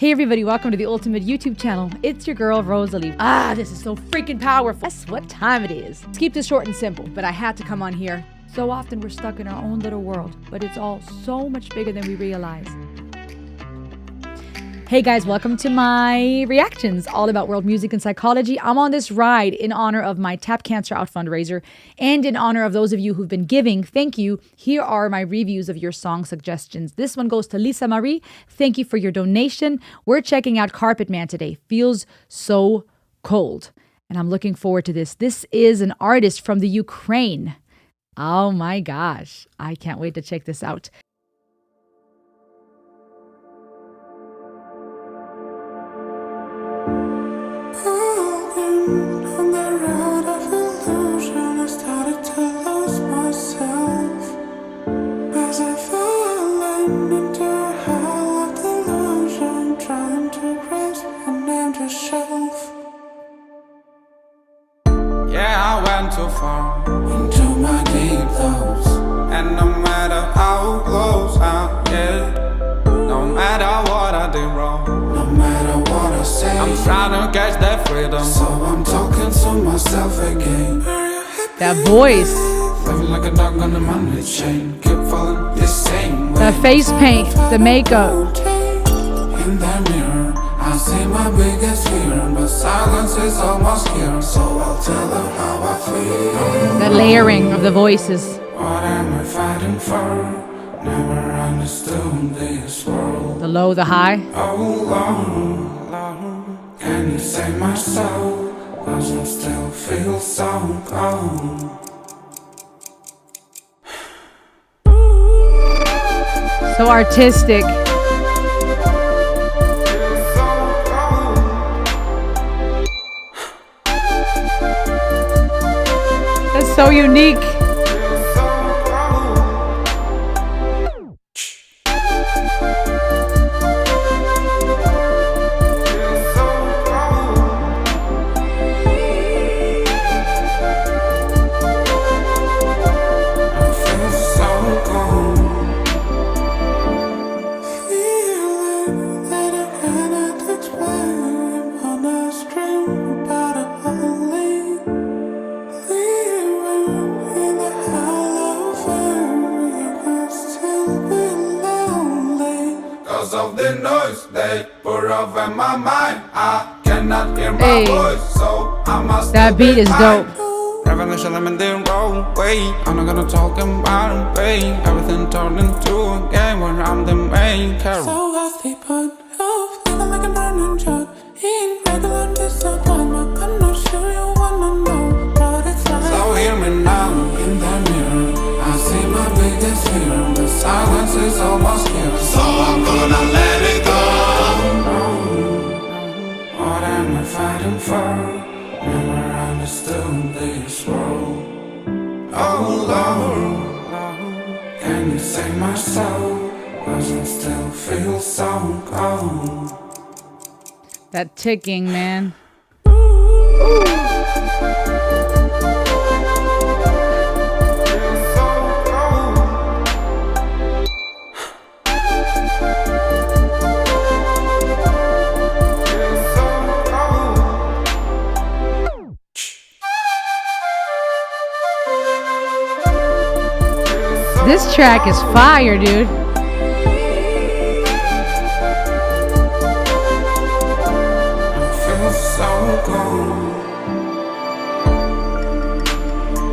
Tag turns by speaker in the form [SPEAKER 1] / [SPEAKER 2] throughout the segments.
[SPEAKER 1] Hey everybody, welcome to the Ultimate YouTube channel. It's your girl, Rosalie. This is so freaking powerful. Guess what time it is? Let's keep this short and simple, but I had to come on here. So often we're stuck in our own little world, but it's all so much bigger than we realize. Hey guys, welcome to my reactions, all about world music and psychology. I'm on this ride in honor of my Tap Cancer Out fundraiser and in honor of those of you who've been giving. Thank you. Here are my reviews of your song suggestions. This one goes to Lisa Marie. Thank you for your donation. We're checking out Carpetman today. Feels so cold. And I'm looking forward to this. This is an artist from the Ukraine. Oh my gosh. I can't wait to check this out.
[SPEAKER 2] On the road of illusion, I started to lose myself as I fell into a hell of delusion, trying to grasp an empty shelf. Yeah, I went too far into my deep thoughts, and no matter how close I get, no matter what I did wrong, no matter what I say, I'm trying to catch that freedom. So I'm talking to myself again.
[SPEAKER 1] That voice.
[SPEAKER 2] Living like a dog on the money chain. Keep falling the same way.
[SPEAKER 1] The face paint, the makeup.
[SPEAKER 2] In the mirror, I see my biggest fear, but silence is almost here. So I'll tell her how I feel.
[SPEAKER 1] The layering of the voices.
[SPEAKER 2] What am I fighting for? Never understood this world.
[SPEAKER 1] The low, the high.
[SPEAKER 2] Oh Lord, Lord, can you save my soul? Cause I still feel so cold.
[SPEAKER 1] So artistic. That's so unique.
[SPEAKER 2] Of the noise they pour over my mind, I cannot hear my voice, so I must.
[SPEAKER 1] That beat is dope.
[SPEAKER 2] Revelation, I'm in the wrong way. I'm not gonna talk about pain. Everything turned into a game where I'm the main character. So I sleep on off, living like a burning jug. In regular disappointment, I'm not sure you wanna know what it's like. So hear me now, in the mirror, I see my biggest fear. The silence is almost here, so I'm gonna let it go. What am I fighting for? Never understood this world. Oh Lord, can you save my soul? Cause I still feel so cold.
[SPEAKER 1] That ticking, man. This track is fire, dude.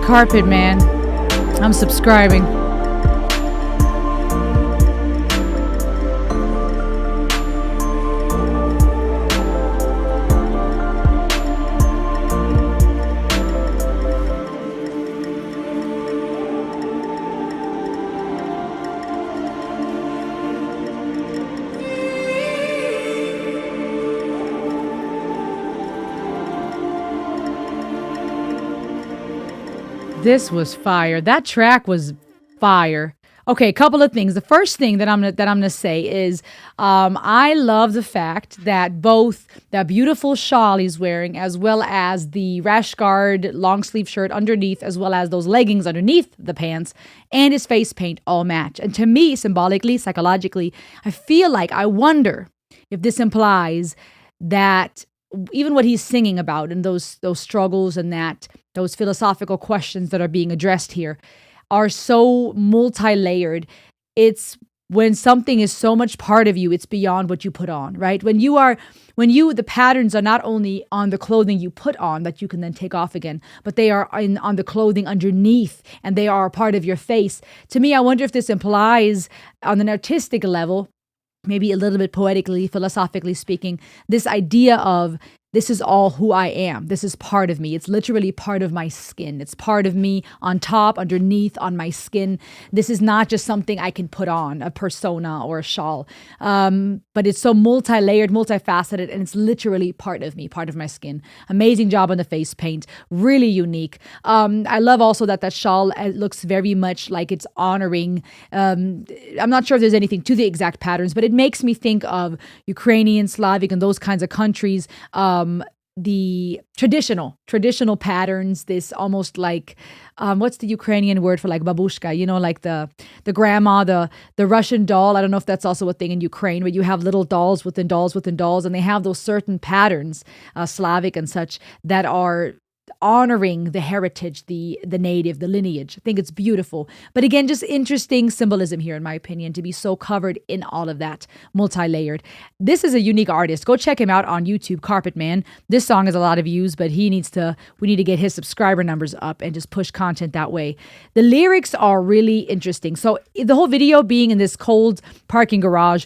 [SPEAKER 1] Carpetman. I'm subscribing. This was fire. That track was fire. Okay, a couple of things. The first thing that I'm gonna say is I love the fact that both that beautiful shawl he's wearing, as well as the rash guard long sleeve shirt underneath, as well as those leggings underneath the pants, and his face paint all match. And to me, symbolically, psychologically, I feel like I wonder if this implies that even what he's singing about and those struggles and that those philosophical questions that are being addressed here are so multi-layered. It's when something is so much part of you, it's beyond what you put on, right? The patterns are not only on the clothing you put on that you can then take off again, but they are on the clothing underneath, and they are a part of your face. To me, I wonder if this implies on an artistic level, maybe a little bit poetically, philosophically speaking, this idea of this is all who I am. This is part of me. It's literally part of my skin. It's part of me on top, underneath, on my skin. This is not just something I can put on, a persona or a shawl. But it's so multi-layered, multifaceted, and it's literally part of me, part of my skin. Amazing job on the face paint. Really unique. I love also that shawl looks very much like it's honoring. I'm not sure if there's anything to the exact patterns, but it makes me think of Ukrainian, Slavic, and those kinds of countries. The traditional patterns, this almost like what's the Ukrainian word for like babushka, like the grandma, the Russian doll. I don't know if that's also a thing in Ukraine, where you have little dolls within dolls within dolls, and they have those certain patterns, Slavic and such, that are honoring the heritage, the native, the lineage. I think it's beautiful. But again, just interesting symbolism here, in my opinion, to be so covered in all of that, multi-layered. This is a unique artist. Go check him out on YouTube, Carpetman. This song has a lot of views, but we need to get his subscriber numbers up and just push content that way. The lyrics are really interesting. So the whole video being in this cold parking garage,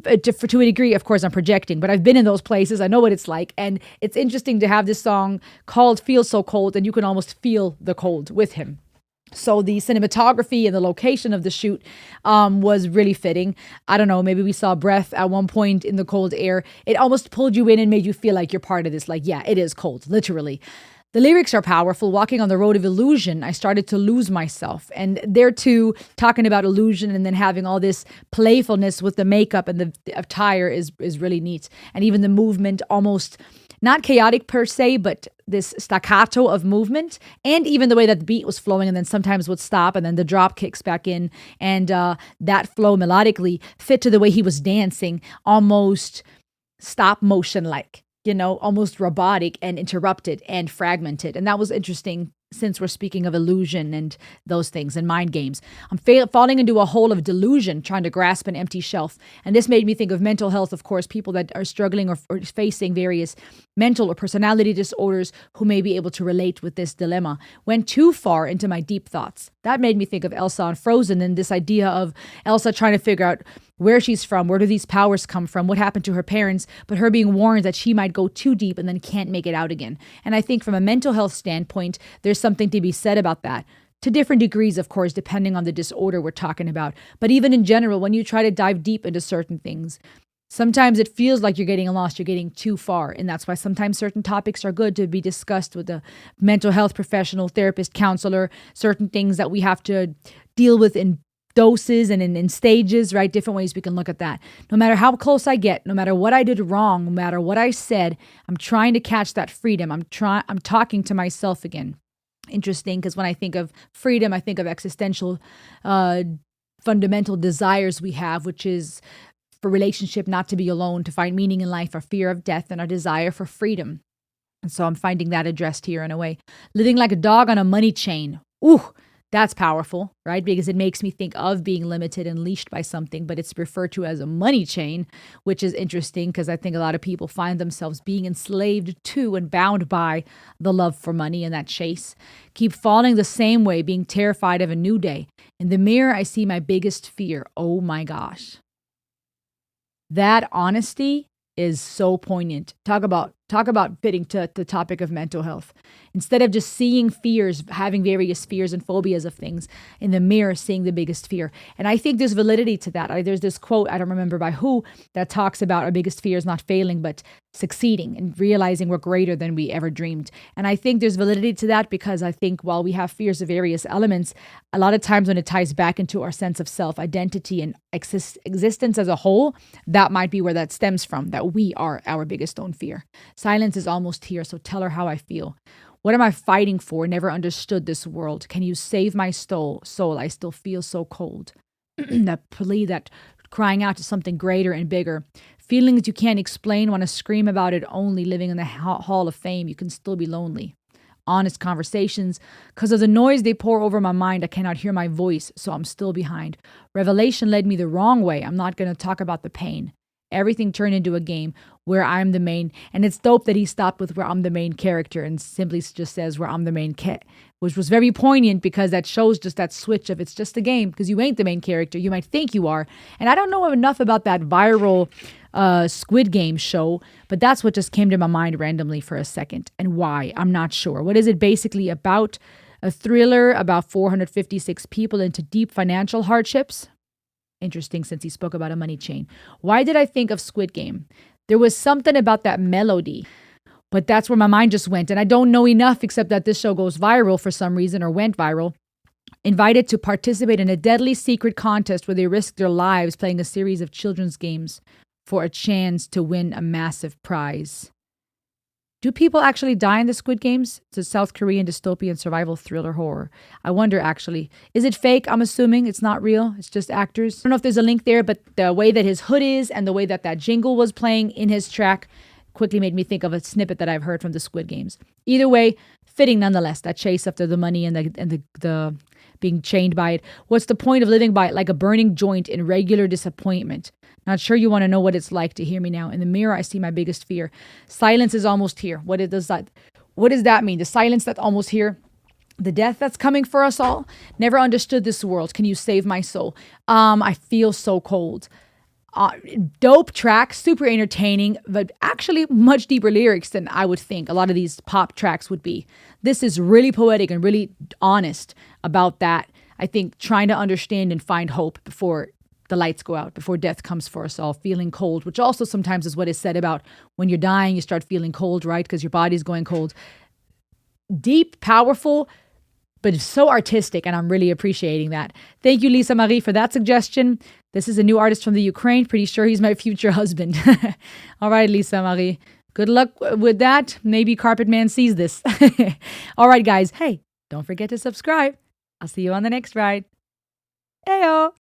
[SPEAKER 1] to a degree, of course, I'm projecting, but I've been in those places. I know what it's like. And it's interesting to have this song called Feel So Cold, and you can almost feel the cold with him. So the cinematography and the location of the shoot was really fitting. I don't know, maybe we saw breath at one point in the cold air. It almost pulled you in and made you feel like you're part of this. Like, yeah, it is cold, literally. The lyrics are powerful. Walking on the road of illusion, I started to lose myself. And there too, talking about illusion and then having all this playfulness with the makeup and the attire is really neat. And even the movement, almost not chaotic per se, but this staccato of movement, and even the way that the beat was flowing and then sometimes would stop and then the drop kicks back in, and that flow melodically fit to the way he was dancing, almost stop motion like, almost robotic and interrupted and fragmented. And that was interesting, since we're speaking of illusion and those things and mind games. I'm falling into a hole of delusion, trying to grasp an empty shelf. And this made me think of mental health, of course, people that are struggling or facing various mental or personality disorders who may be able to relate with this dilemma. Went too far into my deep thoughts. That made me think of Elsa on Frozen, and this idea of Elsa trying to figure out where she's from, where do these powers come from, what happened to her parents, but her being warned that she might go too deep and then can't make it out again. And I think from a mental health standpoint, there's something to be said about that. To different degrees, of course, depending on the disorder we're talking about. But even in general, when you try to dive deep into certain things, sometimes it feels like you're getting lost, you're getting too far. And that's why sometimes certain topics are good to be discussed with a mental health professional, therapist, counselor, certain things that we have to deal with in doses and in stages, right? Different ways we can look at that. No matter how close I get, no matter what I did wrong, no matter what I said, I'm trying to catch that freedom. I'm talking to myself again. Interesting, because when I think of freedom, I think of existential, fundamental desires we have, which is for relationship, not to be alone, to find meaning in life, our fear of death, and our desire for freedom. And so I'm finding that addressed here in a way. Living like a dog on a money chain. Ooh, that's powerful, right? Because it makes me think of being limited and leashed by something, but it's referred to as a money chain, which is interesting because I think a lot of people find themselves being enslaved to and bound by the love for money and that chase. Keep falling the same way, being terrified of a new day. In the mirror, I see my biggest fear. Oh my gosh. That honesty is so poignant. Talk about fitting to the topic of mental health. Instead of just seeing fears, having various fears and phobias of things, in the mirror, seeing the biggest fear. And I think there's validity to that. There's this quote, I don't remember by who, that talks about our biggest fear is not failing, but succeeding and realizing we're greater than we ever dreamed. And I think there's validity to that because I think while we have fears of various elements, a lot of times when it ties back into our sense of self, identity, and existence as a whole, that might be where that stems from, that we are our biggest own fear. Silence is almost here, so tell her how I feel. What am I fighting for? Never understood this world. Can you save my soul? I still feel so cold. That plea, that crying out to something greater and bigger. Feelings you can't explain, want to scream about it only. Living in the hall of fame, you can still be lonely. Honest conversations. Because of the noise they pour over my mind, I cannot hear my voice, so I'm still behind. Revelation led me the wrong way. I'm not going to talk about the pain. Everything turned into a game where I'm the main. And it's dope that he stopped with where I'm the main character and simply just says where I'm the main which was very poignant because that shows just that switch of it's just a game because you ain't the main character. You might think you are. And I don't know enough about that viral Squid Game show, but that's what just came to my mind randomly for a second. And why? I'm not sure. What is it basically about? A thriller about 456 people into deep financial hardships? Interesting, since he spoke about a money chain. Why did I think of Squid Game? There was something about that melody, but that's where my mind just went. And I don't know enough except that this show goes viral for some reason or went viral. Invited to participate in a deadly secret contest where they risked their lives playing a series of children's games for a chance to win a massive prize. Do people actually die in the Squid Games? It's a South Korean dystopian survival thriller horror. I wonder, actually. Is it fake? I'm assuming it's not real. It's just actors. I don't know if there's a link there, but the way that his hood is and the way that that jingle was playing in his track quickly made me think of a snippet that I've heard from the Squid Games. Either way, fitting nonetheless, that chase after the money and the being chained by it. What's the point of living by it like a burning joint in regular disappointment? Not sure you want to know what it's like to hear me now. In the mirror, I see my biggest fear. Silence is almost here. What does that mean? The silence that's almost here? The death that's coming for us all? Never understood this world. Can you save my soul? I feel so cold. Dope track, super entertaining, but actually much deeper lyrics than I would think a lot of these pop tracks would be. This is really poetic and really honest about that. I think trying to understand and find hope before the lights go out, before death comes for us all, feeling cold, which also sometimes is what is said about when you're dying, you start feeling cold, right? Because your body's going cold. Deep, powerful, but so artistic, and I'm really appreciating that. Thank you, Lisa Marie, for that suggestion. This is a new artist from the Ukraine. Pretty sure he's my future husband. All right, Lisa Marie. Good luck with that. Maybe Carpetman sees this. All right, guys. Hey, don't forget to subscribe. I'll see you on the next ride. Heyo.